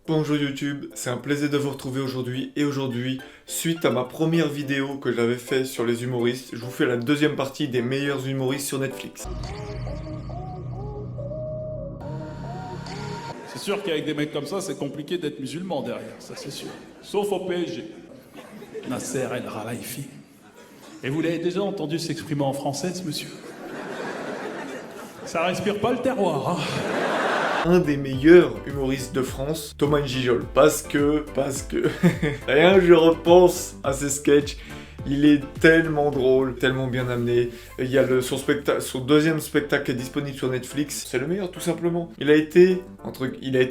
Bonjour YouTube, c'est un plaisir de vous retrouver aujourd'hui. Et aujourd'hui, suite à ma première vidéo que j'avais fait sur les humoristes, je vous fais la deuxième partie des meilleurs humoristes sur Netflix. C'est sûr qu'avec des mecs comme ça, c'est compliqué d'être musulman derrière, ça c'est sûr. Sauf au PSG. Nasser El Khelaifi. Et vous l'avez déjà entendu s'exprimer en français, ce monsieur? Ça respire pas le terroir, hein. Un des meilleurs humoristes de France, Thomas N'Gijol. Parce que... Rien que je repense à ses sketchs, il est tellement drôle, tellement bien amené. Il y a son deuxième spectacle qui est disponible sur Netflix. C'est le meilleur, tout simplement. Il a été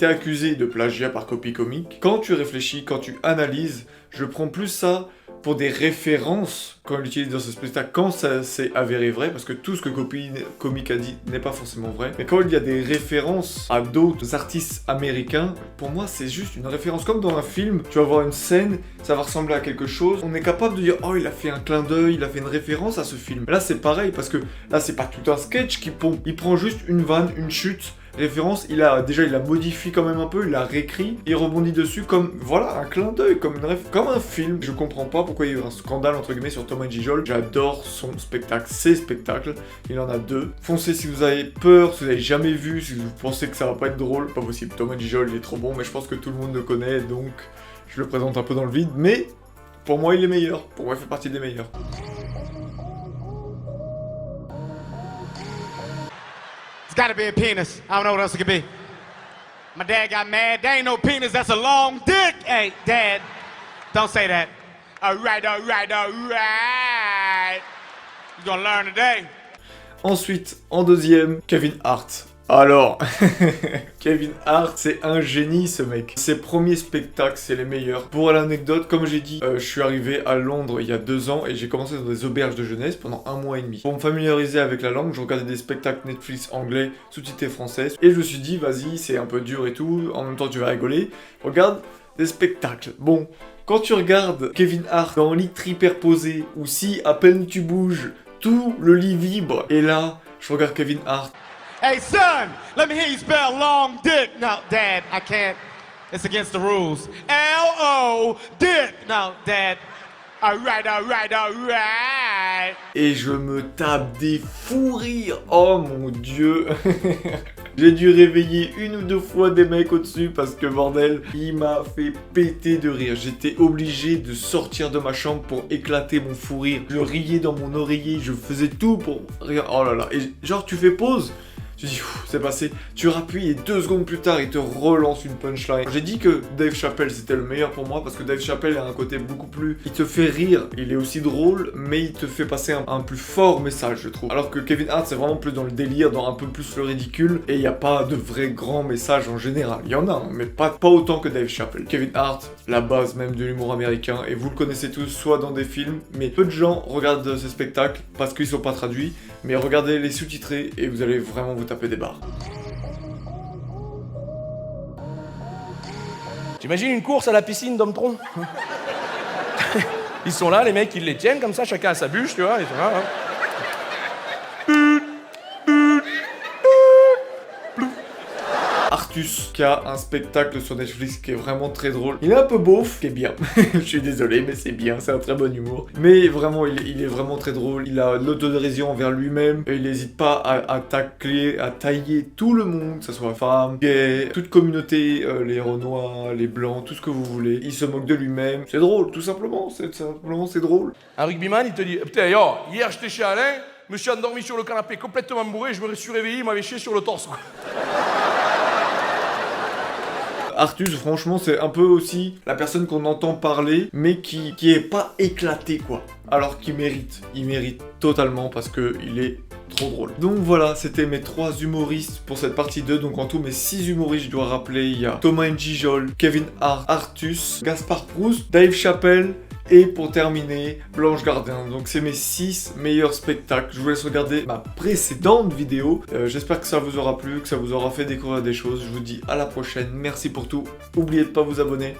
accusé de plagiat par Copy Comique. Quand tu réfléchis, quand tu analyses, je prends plus ça pour des références quand il utilise dans ce spectacle, quand ça s'est avéré vrai, parce que tout ce que Copy Comique a dit n'est pas forcément vrai, mais quand il y a des références à d'autres artistes américains, pour moi c'est juste une référence. Comme dans un film, tu vas voir une scène, ça va ressembler à quelque chose, on est capable de dire oh il a fait un clin d'œil, il a fait une référence à ce film. Là c'est pareil, parce que là c'est pas tout un sketch qui pompe, il prend juste une vanne, une chute, référence, il a modifié quand même un peu, il a réécrit, il rebondit dessus comme, voilà, un clin d'œil, comme un film. Je comprends pas pourquoi il y a eu un scandale entre guillemets sur Thomas N'Gijol. J'adore son spectacle, ses spectacles, il en a deux. Foncez si vous avez peur, si vous avez jamais vu, si vous pensez que ça va pas être drôle, pas possible. Thomas N'Gijol il est trop bon, mais je pense que tout le monde le connaît, donc je le présente un peu dans le vide, mais pour moi il est meilleur, pour moi il fait partie des meilleurs. It's gotta be a penis. I don't know what else it could be. My dad got mad. There ain't no penis, that's a long dick. Hey, Dad, don't say that. All right, all right, all right. You gonna learn today. Ensuite, en deuxième, Kevin Hart. Alors, Kevin Hart, c'est un génie ce mec. Ses premiers spectacles, c'est les meilleurs. Pour l'anecdote, comme j'ai dit, je suis arrivé à Londres il y a 2 ans et j'ai commencé dans des auberges de jeunesse pendant 1 mois et demi. Pour me familiariser avec la langue, je regardais des spectacles Netflix anglais, sous-titrés français. Et je me suis dit, vas-y, c'est un peu dur et tout, en même temps tu vas rigoler. Regarde des spectacles. Bon, quand tu regardes Kevin Hart dans lit hyperposé, ou si à peine tu bouges, tout le lit vibre. Et là, je regarde Kevin Hart. Hey, son, let me hear you spell long dick. No, Dad, I can't. It's against the rules. L-O, dick. No, Dad. All right, all right, all right. Et je me tape des fous rires. Oh mon dieu. J'ai dû réveiller 1 ou 2 fois des mecs au-dessus parce que bordel, il m'a fait péter de rire. J'étais obligé de sortir de ma chambre pour éclater mon fou rire. Je riais dans mon oreiller, je faisais tout pour rire. Oh là là. Et genre tu fais pause. Tu dis, c'est passé, tu rappuies et 2 secondes plus tard, il te relance une punchline. J'ai dit que Dave Chappelle, c'était le meilleur pour moi parce que Dave Chappelle a un côté beaucoup plus... Il te fait rire, il est aussi drôle, mais il te fait passer un plus fort message, je trouve. Alors que Kevin Hart, c'est vraiment plus dans le délire, dans un peu plus le ridicule, et il n'y a pas de vrai grand message en général. Il y en a, mais pas autant que Dave Chappelle. Kevin Hart, la base même de l'humour américain, et vous le connaissez tous, soit dans des films, mais peu de gens regardent ces spectacles parce qu'ils sont pas traduits, mais regardez les sous-titrés et vous allez vraiment vous taper des barres. T'imagines une course à la piscine d'Homme-Tron? Ils sont là, les mecs, ils les tiennent comme ça, chacun à sa bûche, tu vois, ils sont là, hein. Artus, qui a un spectacle sur Netflix qui est vraiment très drôle. Il est un peu beauf, qui est bien. Je suis désolé, mais c'est bien, c'est un très bon humour. Mais vraiment, il est vraiment très drôle. Il a l'autodérision envers lui-même. Et il n'hésite pas à tacler, à tailler tout le monde, que ce soit femme, gay, toute communauté, les Renois, les Blancs, tout ce que vous voulez. Il se moque de lui-même. C'est drôle, tout simplement. C'est drôle. Un rugbyman, il te dit, putain, yo, hier j'étais chez Alain, je me suis endormi sur le canapé complètement bourré, je me suis réveillé, il m'avait chié sur le torse, quoi. Artus, franchement, c'est un peu aussi la personne qu'on entend parler, mais qui est pas éclaté, quoi. Alors qu'il mérite. Il mérite totalement parce que il est trop drôle. Donc voilà, c'était mes 3 humoristes pour cette partie 2. Donc en tout, mes 6 humoristes, je dois rappeler, il y a Thomas N'Gijol, Kevin Hart, Artus, Gaspard Proust, Dave Chappelle, et pour terminer, Blanche Gardin. Donc c'est mes 6 meilleurs spectacles. Je vous laisse regarder ma précédente vidéo. J'espère que ça vous aura plu, que ça vous aura fait découvrir des choses. Je vous dis à la prochaine. Merci pour tout. N'oubliez de pas vous abonner.